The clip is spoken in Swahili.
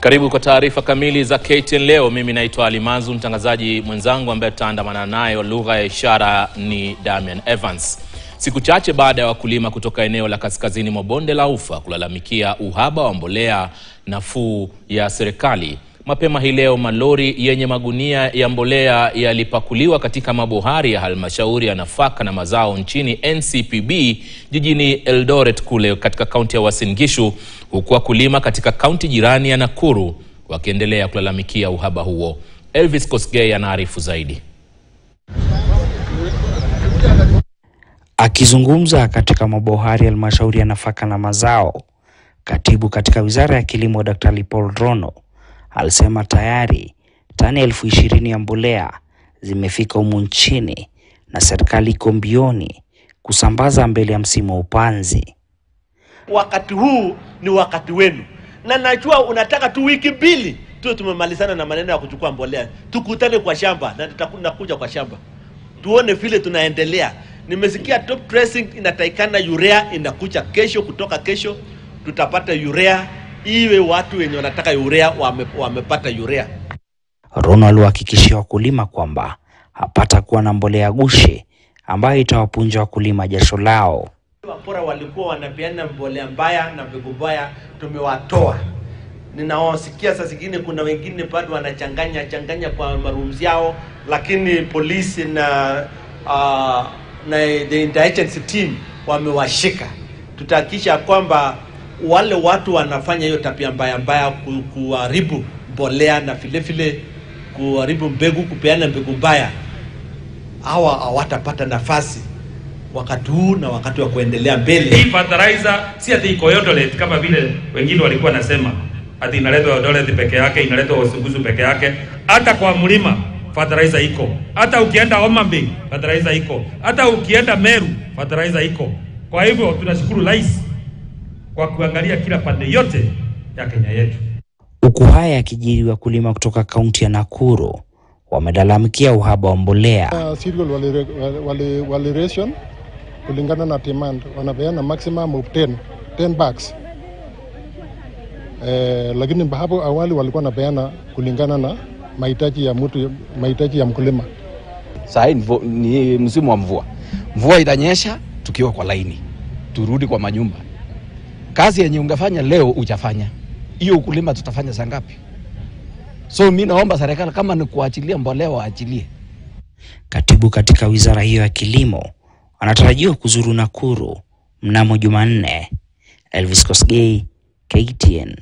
Karibu kwa taarifa kamili za KTN leo. Mimi naitwa Alimazu, mtangazaji mwenzangu ambaye tutaandamana nayo lugha ya ishara ni Damian Evans. Siku chache baada ya wakulima kutoka eneo la kaskazini mwa bonde la Ufa kulalamikia uhaba wa mbolea nafuu ya serikali, mapema hii leo malori yenye magunia ya mbolea yalipakuliwa katika mabohari ya halmashauri ya nafaka na mazao nchini NCPB jijini Eldoret kule katika kaunti ya Uasin Gishu, huku wakulima katika kaunti jirani ya Nakuru wakiendelea kulalamikia uhaba huo. Elvis Kosgei anaarifu zaidi. Akizungumza katika mabohari ya halmashauri ya nafaka na mazao, katibu katika Wizara ya Kilimo Dr. Paul Rono alisema tayari tani 20,000 ya mbolea zimefika humu nchini na serikali iko mbioni kusambaza mbele ya msimu wa upanzi. Wakati huu ni wakati wenu, na najua unataka tu wiki mbili tu tumemalizana na maneno ya kuchukua mbolea. Tukutane kwa shamba na tutakuja kwa shamba tuone vile tunaendelea. Nimesikia top dressing inatakikana urea inakuja kesho, kutoka kesho tutapata urea, iwe watu wenye wanataka urea wamepata urea. Rono aliwahakikishia wakulima kwamba hapata kuwa na mbolea gushi ambayo itawapunja wakulima jasho lao. Wapora walikuwa wanapeana mbolea mbaya na mbegu mbaya, tumewatoa. Ninaosikia sasa zingine kuna wengine bado wanachanganya kwa marooms yao, lakini polisi na the interagency team wamewashika. Tutahakikisha kwamba wale watu wanafanya hiyo tabia mbaya kuharibu mbolea na vile kuharibu mbegu, kupeana mbegu mbaya, hawa hawatapata nafasi wakati huu na wakati wa kuendelea mbele. Hii fertilizer si ati iko Eldoret kama vile wengine walikuwa nasema ati inaletwa Eldoret peke yake, inaletwa Uasin Gishu peke yake. Hata kwa mlima fertilizer iko, hata ukienda Homa Bay fertilizer iko, hata ukienda Meru fertilizer iko. Kwa hivyo tunashukuru rais kwa kuangalia kila pande yote ya Kenya yetu. Huku haya yakijiri, wakulima kutoka kaunti ya Nakuru wamelalamikia uhaba wa mbolea. Cereal wali ration kulingana na demand, wanapeana maximum of 10 bags. Lakini hapo awali walikuwa wanapeana kulingana na mahitaji ya mkulima. Sasa ni msimu wa mvua. Mvua itanyesha tukiwa kwa laini, turudi kwa manyumba. Kazi yenye ungefanya leo hujafanya, hiyo ukulima tutafanya saa ngapi? So mimi naomba serikali kama ni kuachilia mbolea waachilie. Katibu katika wizara hiyo ya kilimo anatarajiwa kuzuru Nakuru mnamo Jumanne. Elvis Kosgei, KTN.